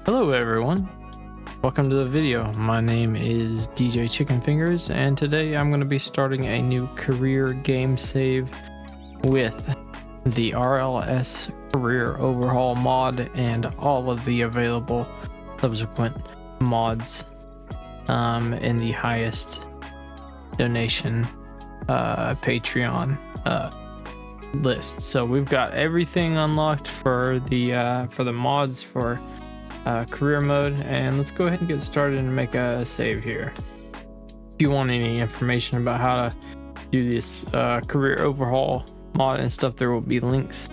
Hello everyone, welcome to the video. My name is DJ Chicken Fingers, and today I'm going to be starting a new career game save with the RLS Career Overhaul Mod and all of the available subsequent mods in the highest donation Patreon list. So we've got everything unlocked for the mods for career mode, and let's go ahead and get started and make a save here. If you want any information about how to do this career overhaul mod and stuff, there will be links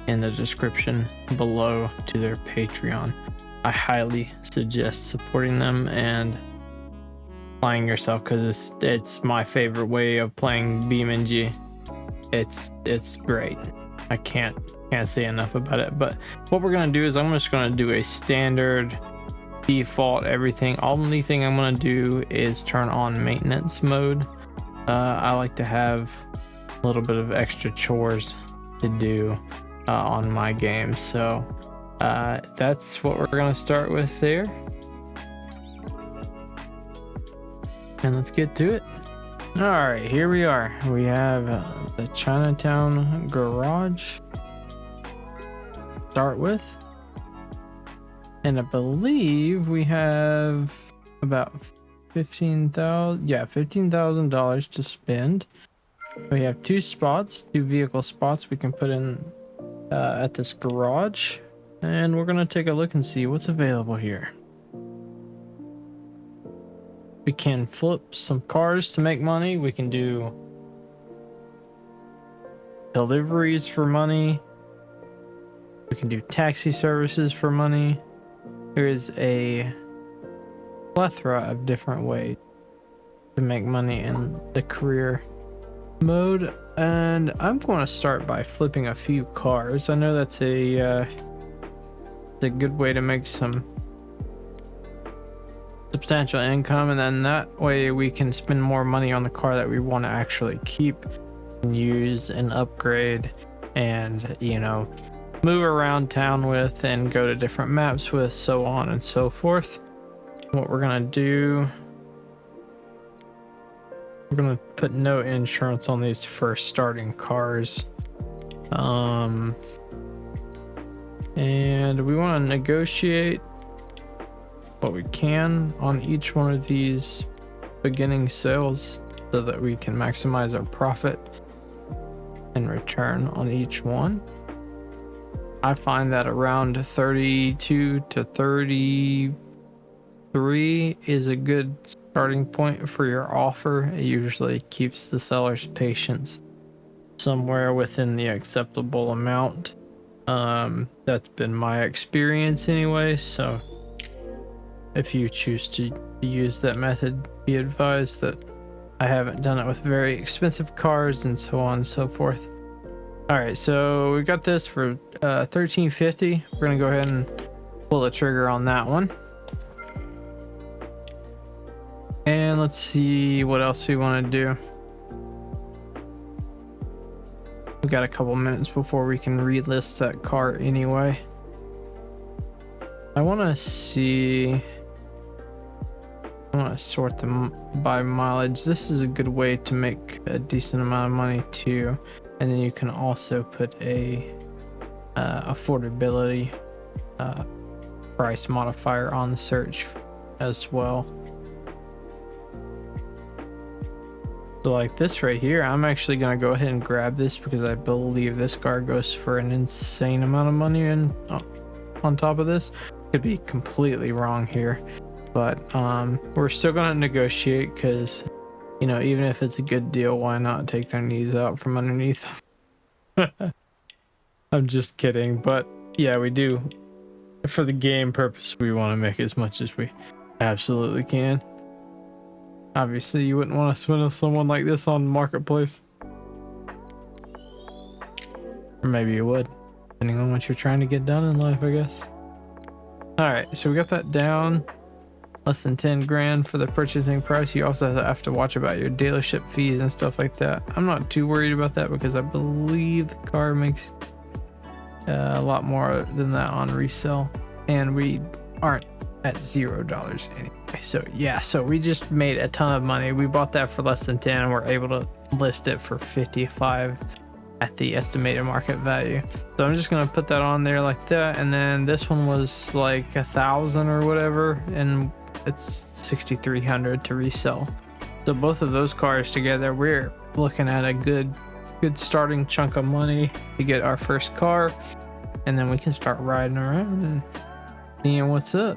in the description below to their Patreon. I highly suggest supporting them and playing yourself, because it's my favorite way of playing BeamNG. It's great. I can't say enough about it. But what we're gonna do is I'm just gonna do a standard default everything. Only thing I'm gonna do is turn on maintenance mode. I like to have a little bit of extra chores to do on my game, so that's what we're gonna start with there, and let's get to it. All right, here we are. We have the Chinatown garage start with, and I believe we have about $15,000 to spend. We have two vehicle spots we can put in at this garage, and we're gonna take a look and see what's available here. We can flip some cars to make money. We can do deliveries for money. We can do taxi services for money. There is a plethora of different ways to make money in the career mode, and I'm going to start by flipping a few cars. I know that's a good way to make some substantial income, and then that way we can spend more money on the car that we want to actually keep and use and upgrade, and move around town with and go to different maps with, so on and so forth. What we're gonna do, we're gonna put no insurance on these first starting cars, and we want to negotiate what we can on each one of these beginning sales so that we can maximize our profit and return on each one. I find that around 32 to 33 is a good starting point for your offer. It usually keeps the seller's patience somewhere within the acceptable amount. That's been my experience anyway, so if you choose to use that method, be advised that I haven't done it with very expensive cars and so on and so forth. All right, so we got this for $13.50. We're gonna go ahead and pull the trigger on that one, and let's see what else we want to do. We got a couple minutes before we can relist that car anyway. I want to sort them by mileage. This is a good way to make a decent amount of money too. And then you can also put a affordability price modifier on the search as well. So like this right here, I'm actually gonna go ahead and grab this because I believe this car goes for an insane amount of money. And on top of this, could be completely wrong here, but we're still gonna negotiate, because even if it's a good deal, why not take their knees out from underneath them? I'm just kidding, but yeah, we do. For the game purpose, we want to make as much as we absolutely can. Obviously, you wouldn't want to swindle someone like this on Marketplace. Or maybe you would, depending on what you're trying to get done in life, I guess. Alright, so we got that down. Less than 10 grand for the purchasing price. You also have to watch about your dealership fees and stuff like that. I'm not too worried about that because I believe the car makes a lot more than that on resale, and we aren't at $0 anyway. So yeah, so we just made a ton of money. We bought that for less than 10 and we're able to list it for 55 at the estimated market value. So I'm just gonna put that on there like that, and then this one was like 1,000 or whatever, and it's 6,300 to resell. So both of those cars together, we're looking at a good starting chunk of money to get our first car, and then we can start riding around and seeing what's up,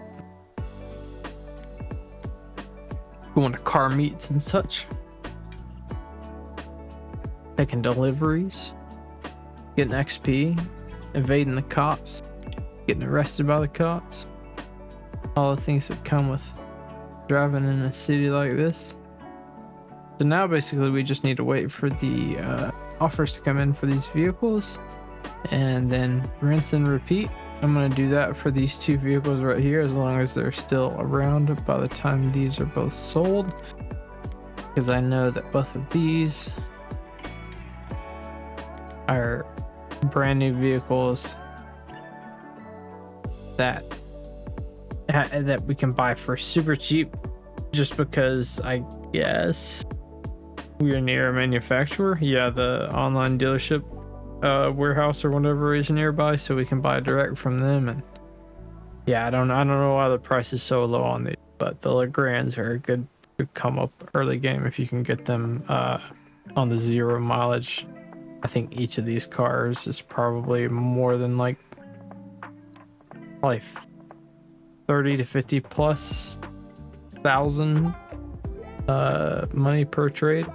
going to car meets and such, taking deliveries, getting XP, evading the cops, getting arrested by the cops, all the things that come with driving in a city like this. So now basically we just need to wait for the offers to come in for these vehicles, and then rinse and repeat. I'm going to do that for these two vehicles right here, as long as they're still around by the time these are both sold, because I know that both of these are brand new vehicles that we can buy for super cheap, just because I guess we are near a manufacturer. Yeah, the online dealership warehouse or whatever is nearby, so we can buy direct from them. And yeah, I don't know why the price is so low on these, but the Legrands are a good come up early game if you can get them on the 0 mileage. I think each of these cars is probably more than like probably 30 to 50 plus thousand money per trade.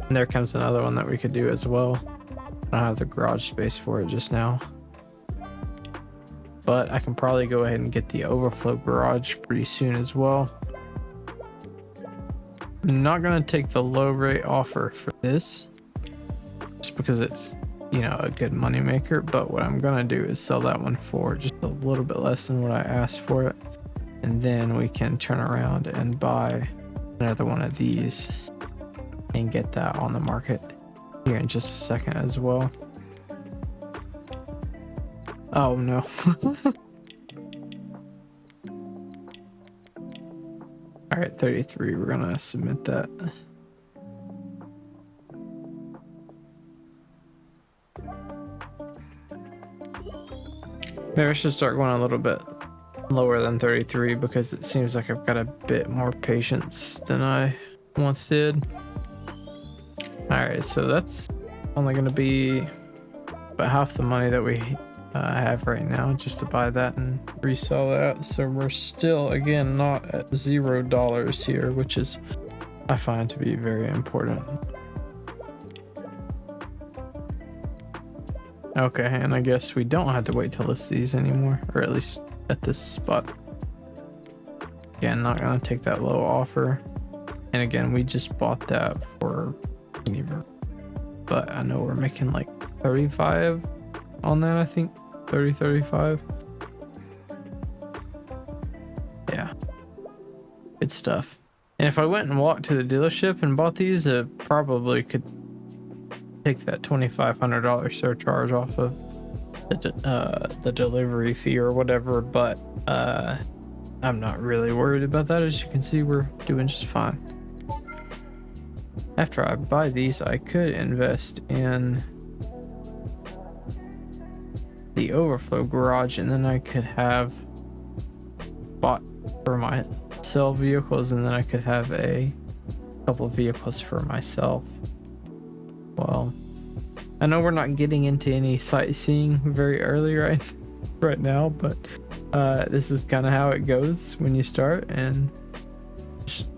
And there comes another one that we could do as well. I don't have the garage space for it just now, but I can probably go ahead and get the overflow garage pretty soon as well. I'm not going to take the low rate offer for this just because it's, you know, a good money maker, but what I'm going to do is sell that one for just a little bit less than what I asked for it, and then we can turn around and buy another one of these and get that on the market here in just a second as well. Oh no. All right, 33, we're gonna submit that. Maybe I should start going a little bit lower than 33, because it seems like I've got a bit more patience than I once did. Alright, so that's only going to be about half the money that we have right now just to buy that and resell that. So we're still, again, not at $0 here, which is, I find to be very important. Okay, and I guess we don't have to wait to list these anymore, or at least at this spot. Again, not going to take that low offer. And again, we just bought that for, but I know we're making like 35 on that. I think 35. Yeah, good stuff. And if I went and walked to the dealership and bought these, probably could take that $2,500 surcharge off of the delivery fee or whatever, but I'm not really worried about that. As you can see, we're doing just fine. After I buy these, I could invest in the overflow garage, and then I could have bought for my sell vehicles, and then I could have a couple of vehicles for myself. Well, I know we're not getting into any sightseeing very early right now, but this is kind of how it goes when you start, and just,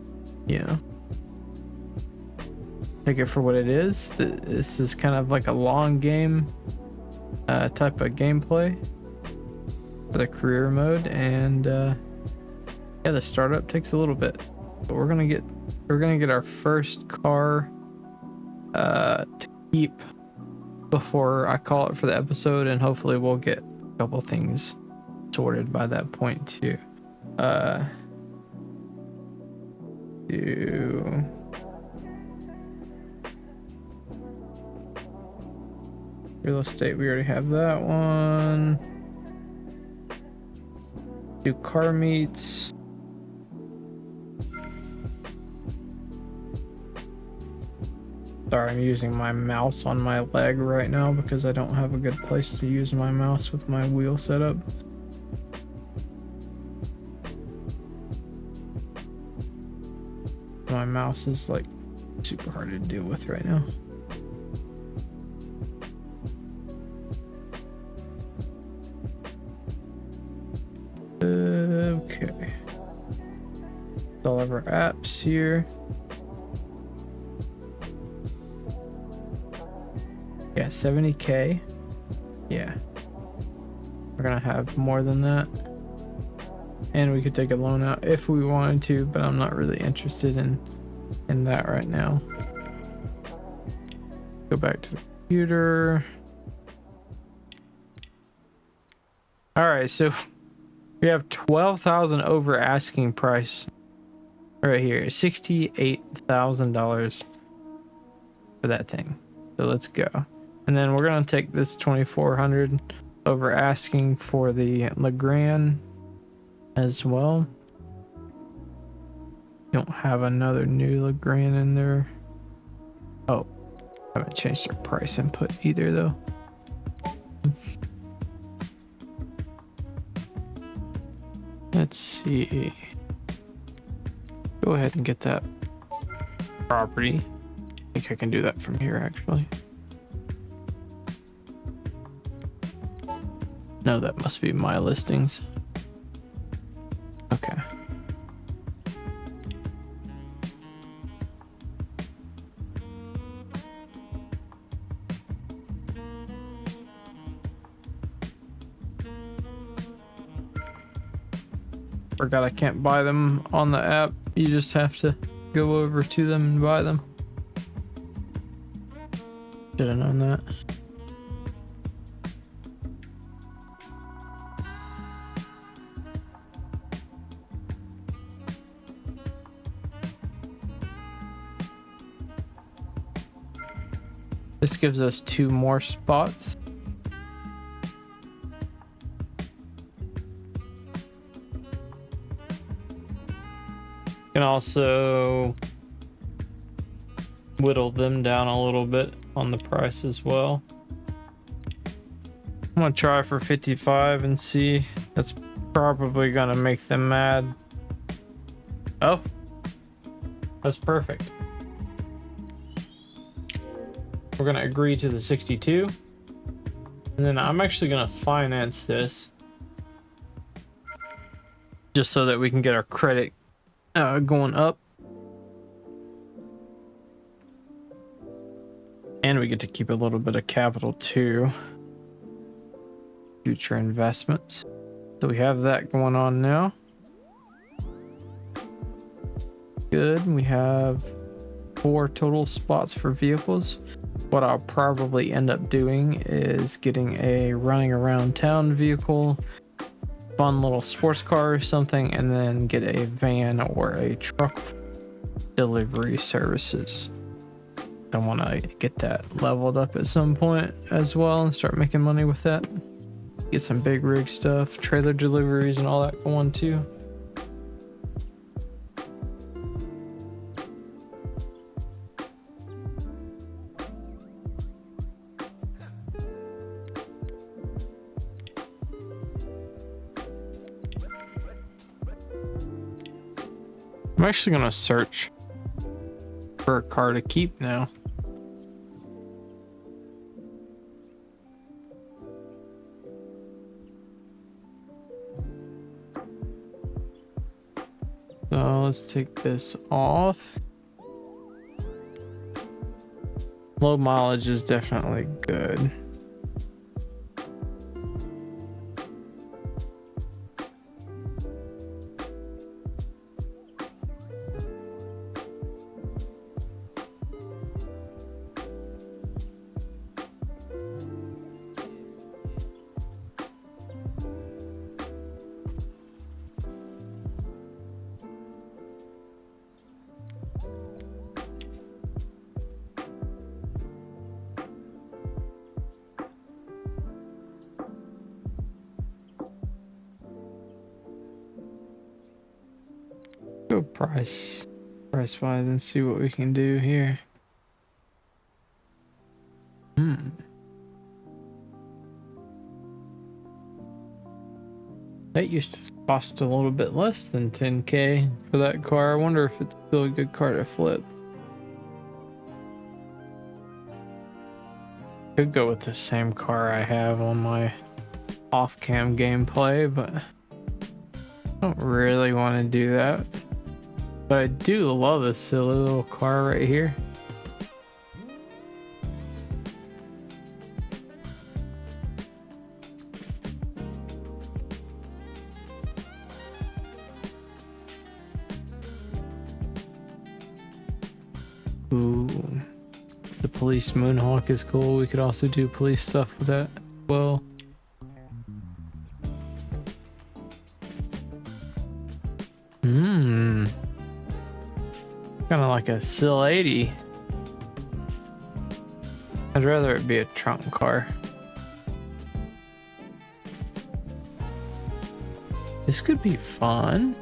you know, take it for what it is. This is kind of like a long game type of gameplay for the career mode, and yeah, the startup takes a little bit, but we're gonna get our first car to keep before I call it for the episode, and hopefully we'll get a couple things sorted by that point too. Real estate, we already have that one. Do car meets. Sorry, I'm using my mouse on my leg right now because I don't have a good place to use my mouse with my wheel setup. My mouse is like super hard to deal with right now. Okay. All of our apps here. Yeah, 70K. Yeah. We're gonna have more than that. And we could take a loan out if we wanted to, but I'm not really interested in that right now. Go back to the computer. All right, so we have 12,000 over asking price right here. $68,000 for that thing. So let's go. And then we're gonna take this 2,400 over asking for the Legrand as well. Don't have another new Legrand in there. Oh, I haven't changed our price input either though. Let's see. Go ahead and get that property. I think I can do that from here actually. No, that must be my listings. Okay. Forgot I can't buy them on the app. You just have to go over to them and buy them. Should have known that. This gives us 2 more spots. You can also whittle them down a little bit on the price as well. I'm gonna try for 55 and see. That's probably gonna make them mad. Oh, that's perfect. We're gonna agree to the 62, and then I'm actually gonna finance this just so that we can get our credit going up, and we get to keep a little bit of capital too. Future investments. So we have that going on now. Good. We have 4 total spots for vehicles. What I'll probably end up doing is getting a running around town vehicle, fun little sports car or something, and then get a van or a truck delivery services. I want to get that leveled up at some point as well and start making money with that. Get some big rig stuff, trailer deliveries and all that going too. I'm actually gonna search for a car to keep now. So let's take this off. Low mileage is definitely good. go price wise and see what we can do here. That used to cost a little bit less than 10K for that car. I wonder if it's still a good car to flip. Could go with the same car I have on my off-cam gameplay, but I don't really want to do that. But I do love this silly little car right here. Ooh, the police Moonhawk is cool. We could also do police stuff with that as well. Kind of like a SIL 80. I'd rather it be a trunk car. This could be fun.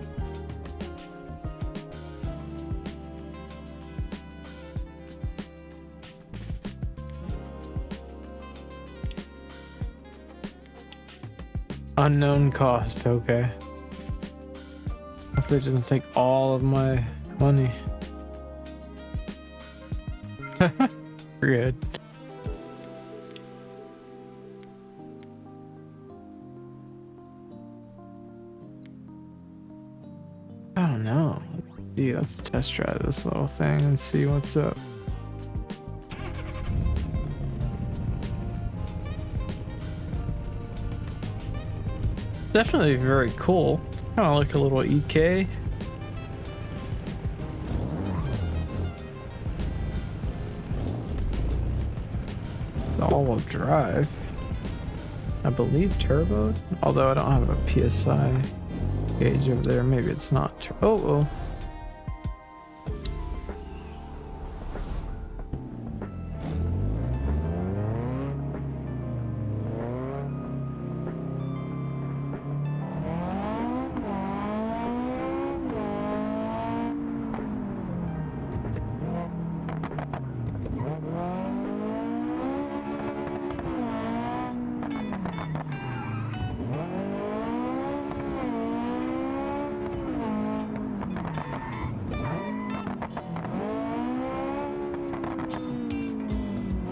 Unknown cost, okay. Hopefully it doesn't take all of my money. We're good. I don't know. Let's test drive this little thing and see what's up. Definitely very cool. It's kind of like a little EK. All-wheel drive. I believe turbo, although I don't have a PSI gauge over there. Maybe it's not. Oh.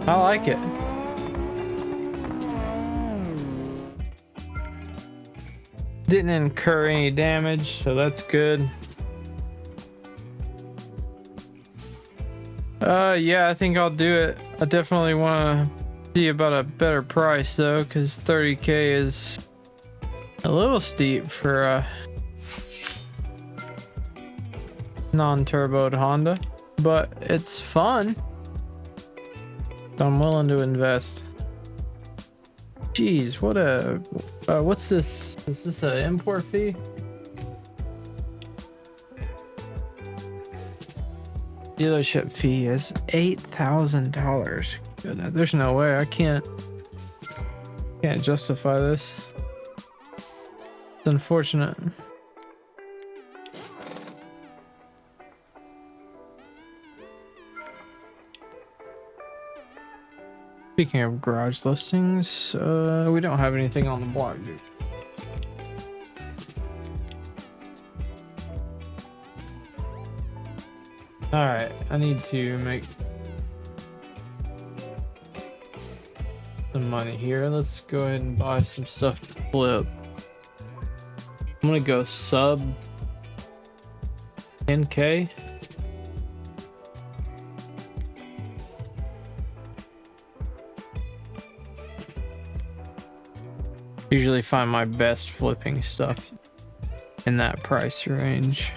I like it. Didn't incur any damage, so that's good. Yeah, I think I'll do it. I definitely want to see about a better price though, because 30K is a little steep for a non-turboed Honda, but it's fun. So I'm willing to invest. Jeez, what a what's this? Is this an import fee? Dealership fee is $8,000. There's no way I can't justify this. It's unfortunate. Speaking of garage listings, we don't have anything on the block, dude. Alright, I need to make some money here. Let's go ahead and buy some stuff to flip. I'm gonna go sub 10K. Usually find my best flipping stuff in that price range.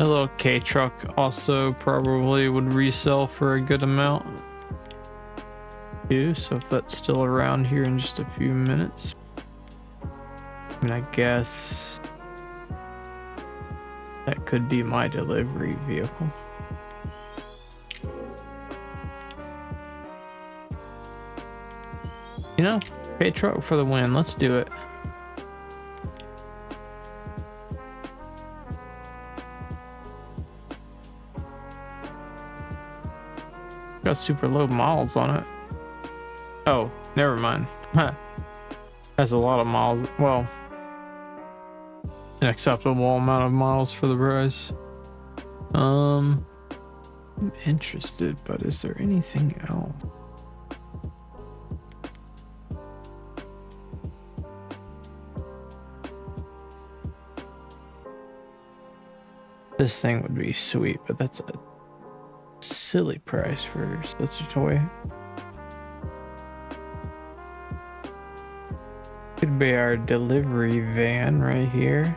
A little K truck also probably would resell for a good amount too, so if that's still around here in just a few minutes. I mean, I guess that could be my delivery vehicle. You know, K truck for the win. Let's do it. Got super low miles on it. Oh, never mind. Has a lot of miles. Well, an acceptable amount of miles for the price. I'm interested, but is there anything else? This thing would be sweet, but that's a silly price for such a toy. Could be our delivery van right here.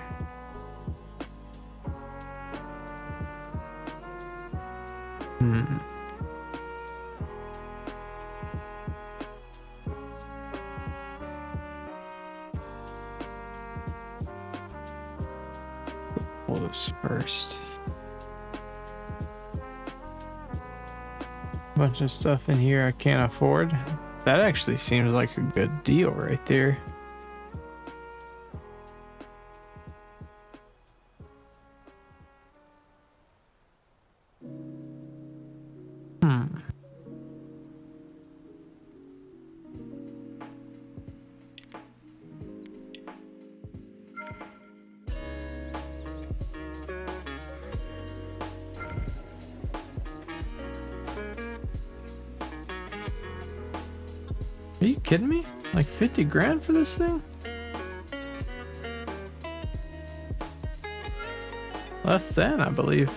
Pull this first. Bunch of stuff in here I can't afford. That actually seems like a good deal right there. Are you kidding me? Like 50 grand for this thing? Less than, I believe.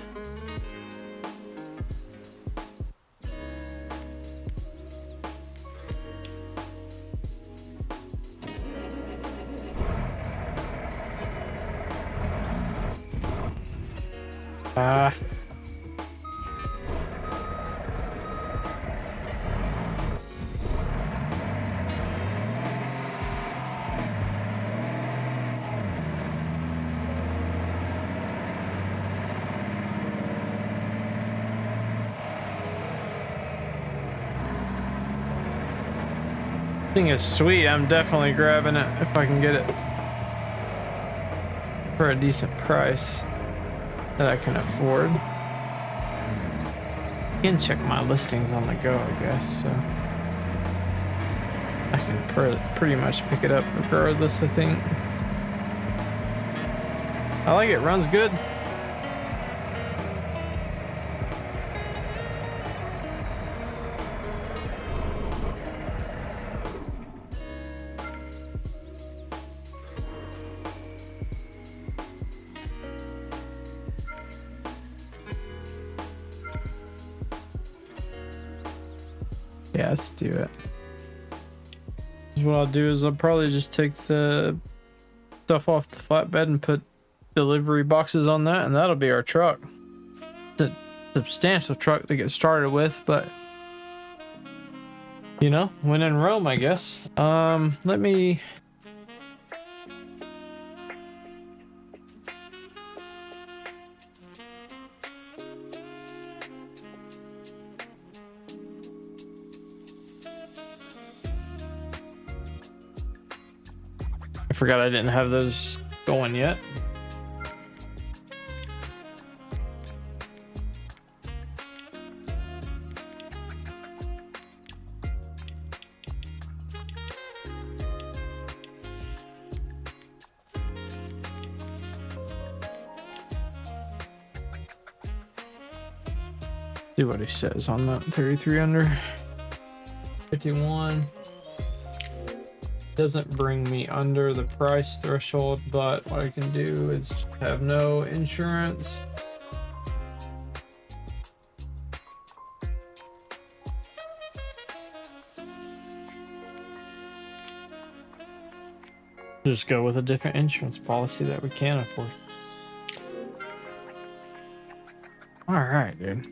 Thing is sweet. I'm definitely grabbing it if I can get it for a decent price that I can afford. I can check my listings on the go, I guess, so I can pretty much pick it up regardless, I think. I like it, runs good. Yeah, let's do it. What I'll do is I'll probably just take the stuff off the flatbed and put delivery boxes on that, and that'll be our truck. It's a substantial truck to get started with, but you know, when in Rome, I guess. Let me... I forgot I didn't have those going yet. See what he says on that 33 under 51. Doesn't bring me under the price threshold, but what I can do is have no insurance. Just go with a different insurance policy that we can afford. All right, dude.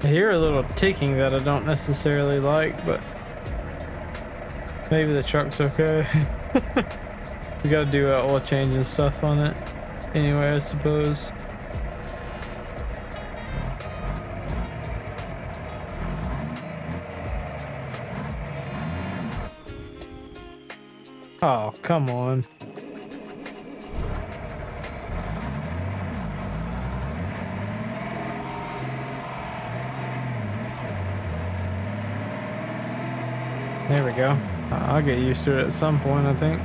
I hear a little ticking that I don't necessarily like, but maybe the truck's okay. We gotta do oil change and stuff on it anyway, I suppose. Oh, come on. There we go. I'll get used to it at some point, I think.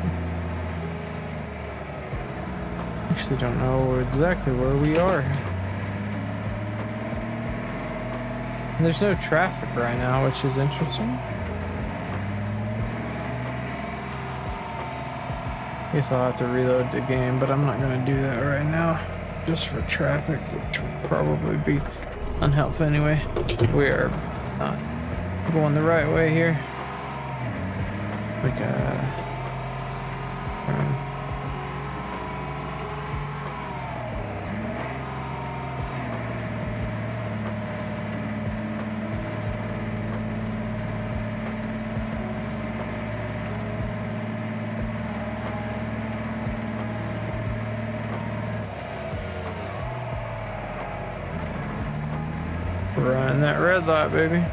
Actually don't know exactly where we are. There's no traffic right now, which is interesting. Guess I'll have to reload the game, but I'm not going to do that right now. Just for traffic, which will probably be unhelpful anyway. We are not going the right way here. Like running that red light, baby.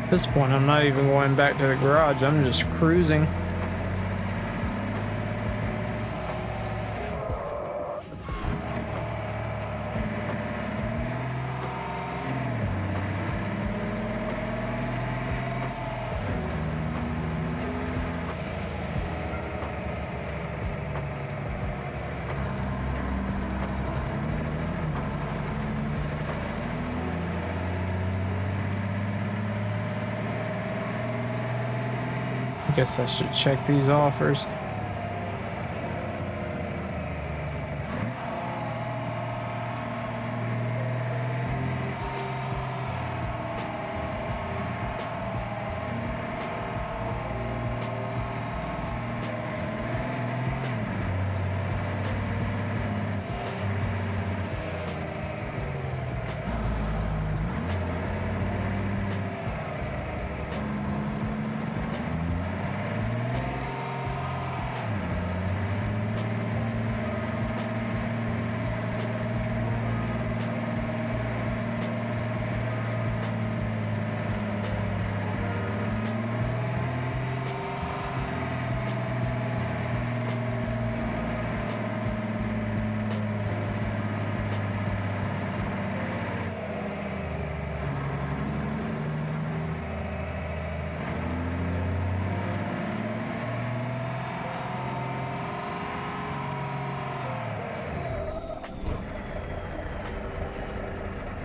At this point, I'm not even going back to the garage. I'm just cruising. I guess I should check these offers.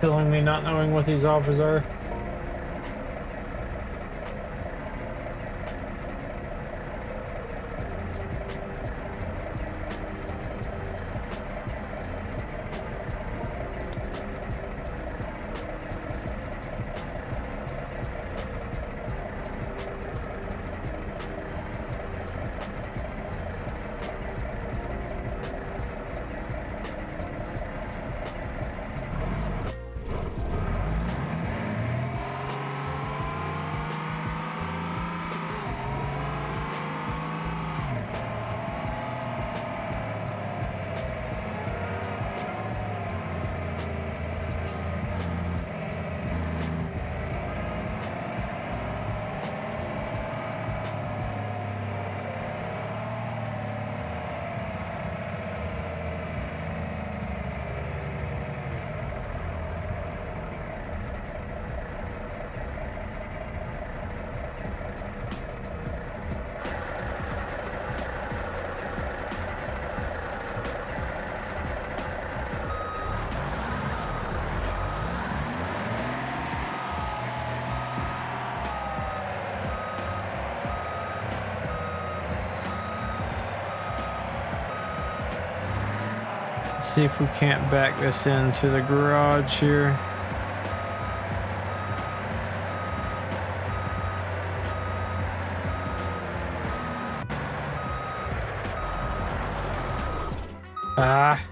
Killing me not knowing what these offers are. Let's see if we can't back this into the garage here. Ah.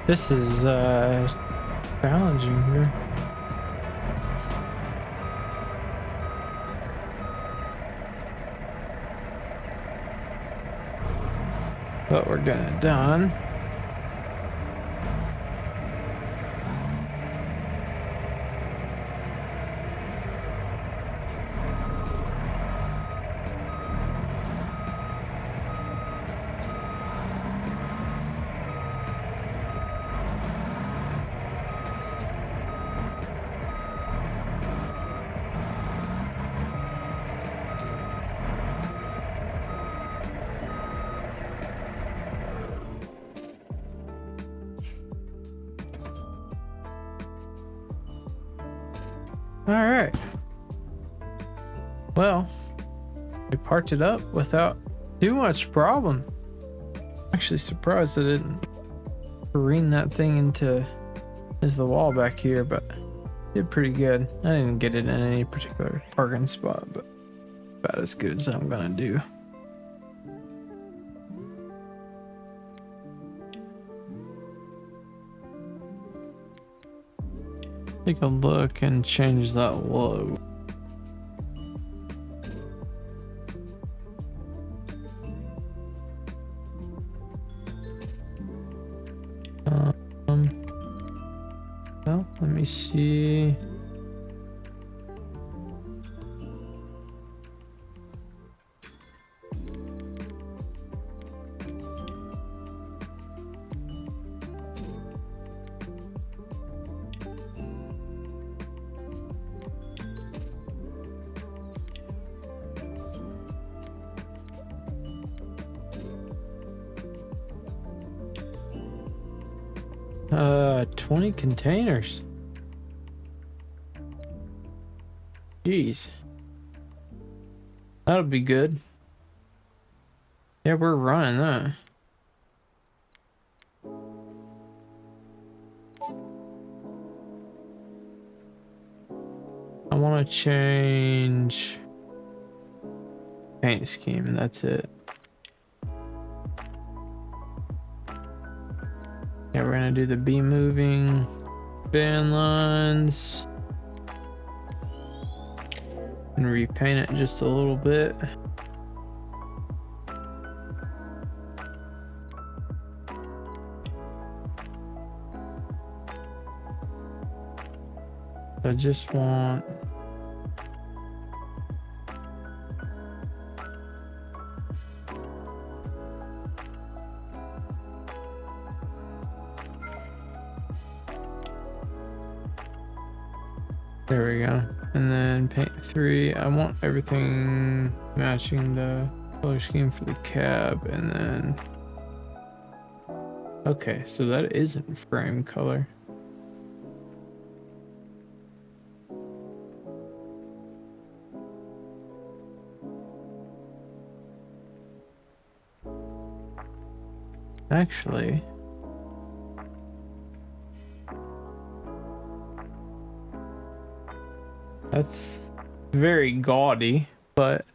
This is challenging here. But we're gonna done. All right. Well, we parked it up without too much problem. Actually surprised I didn't careen that thing into the wall back here, but did pretty good. I didn't get it in any particular parking spot, but about as good as I'm gonna do. Take a look and change that low. Well, let me see. Uh, 20 containers. Jeez. That'll be good. Yeah, we're running that. I want to change paint scheme, and that's it. Yeah, we're gonna do the beam moving band lines and repaint it just a little bit. I just want there we go. And then paint 3. I want everything matching the color scheme for the cab, and then okay, so that isn't frame color. Actually, that's very gaudy, but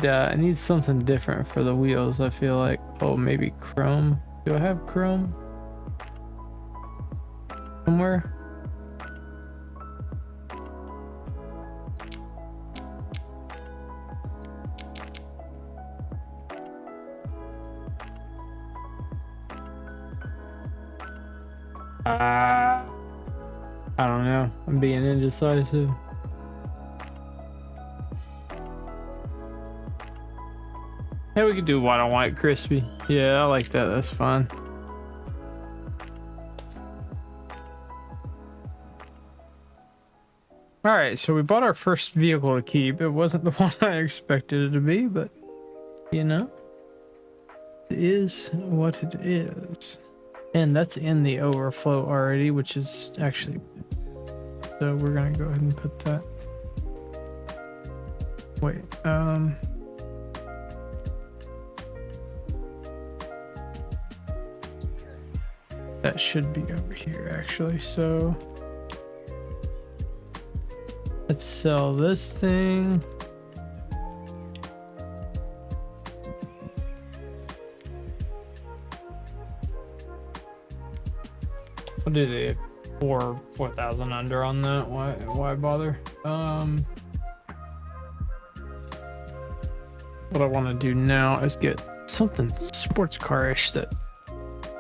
I need something different for the wheels. I feel like, oh, maybe chrome. Do I have chrome somewhere? I don't know. I'm being indecisive. Hey, we could do white on white crispy. Yeah, I like that. That's fun. All right, so we bought our first vehicle to keep. It wasn't the one I expected it to be, but you know, it is what it is. And that's in the overflow already, which is actually, so we're gonna go ahead and put that. Wait, that should be over here actually. So let's sell this thing. What do they 4,000 under on that? Why bother? What I want to do now is get something sports car-ish that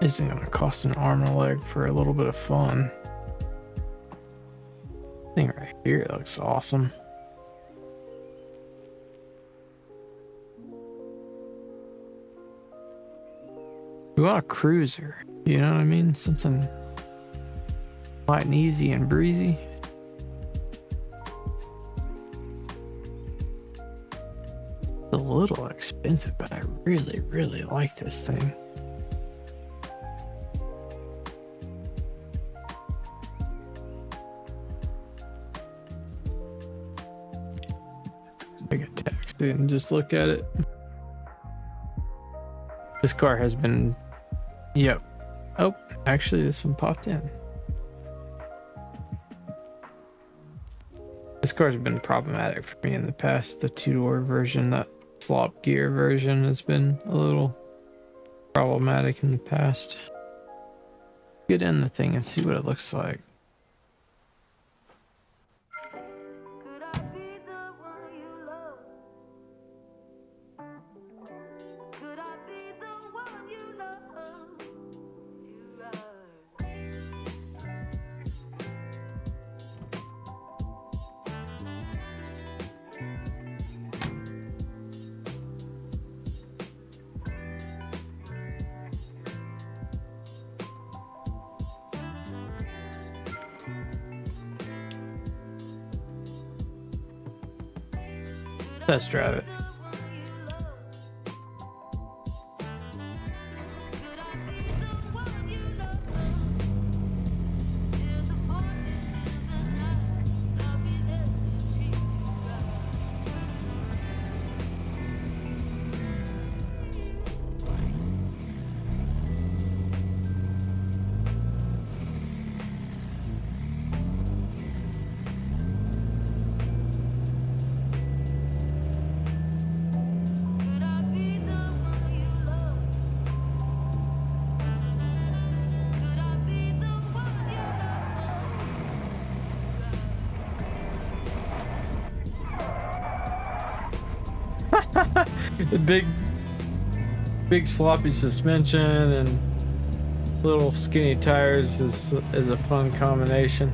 isn't gonna cost an arm and a leg for a little bit of fun. Thing right here looks awesome. We want a cruiser, you know what I mean? Something light and easy and breezy. It's a little expensive, but I really, really like this thing. I get taxi and just look at it. This car has been, yep. Oh, actually this one popped in. This car's been problematic for me in the past. The two-door version, that slop gear version, has been a little problematic in the past. Get in the thing and see what it looks like. Test drive it. The big sloppy suspension and little skinny tires is a fun combination.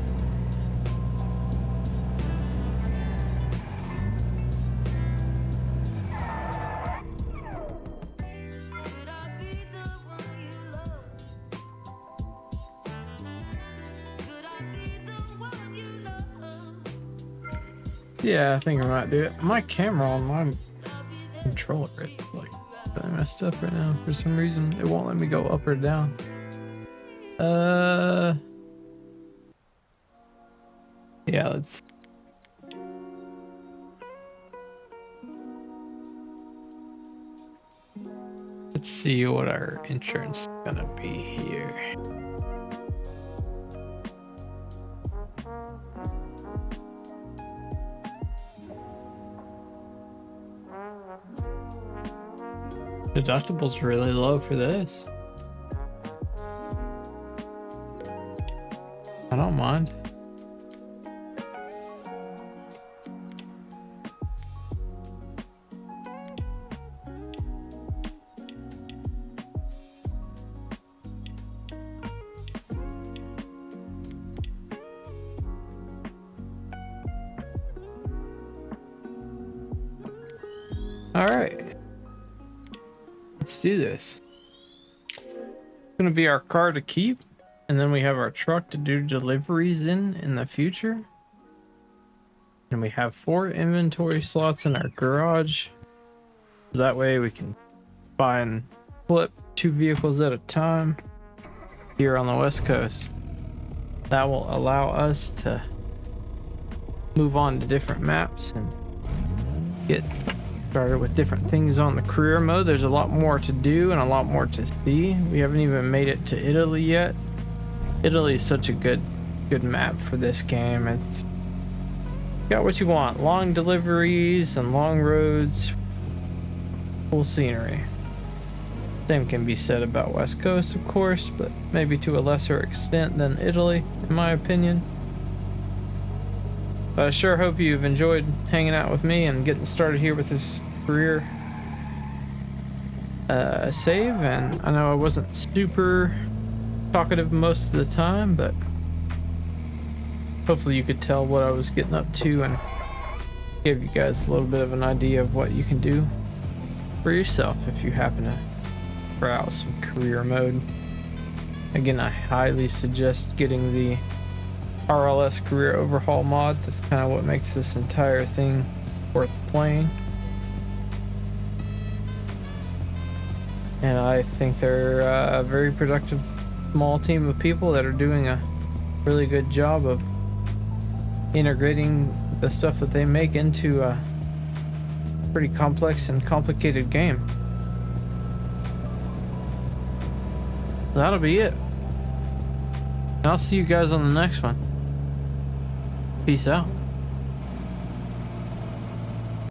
Yeah, I think I might do it. My camera on my controller is like really messed up right now for some reason. It won't let me go up or down. Yeah, let's see what our insurance is gonna be here. Deductible's really low for this. I don't mind. All right, let's do this. It's gonna be our car to keep, and then we have our truck to do deliveries in the future. And we have 4 inventory slots in our garage. That way we can buy and flip 2 vehicles at a time here on the West Coast. That will allow us to move on to different maps and get started with different things on the career mode. There's a lot more to do and a lot more to see. We haven't even made it to Italy yet. Italy is such a good map for this game. It's got what you want: long deliveries and long roads, cool scenery. Same can be said about West Coast, of course, but maybe to a lesser extent than Italy, in my opinion. But I sure hope you've enjoyed hanging out with me and getting started here with this career save. And I know I wasn't super talkative most of the time, but hopefully you could tell what I was getting up to and give you guys a little bit of an idea of what you can do for yourself if you happen to try out some career mode. Again, I highly suggest getting the RLS Career Overhaul Mod. That's kind of what makes this entire thing worth playing. And I think they're a very productive small team of people that are doing a really good job of integrating the stuff that they make into a pretty complex and complicated game. That'll be it. And I'll see you guys on the next one. Peace out.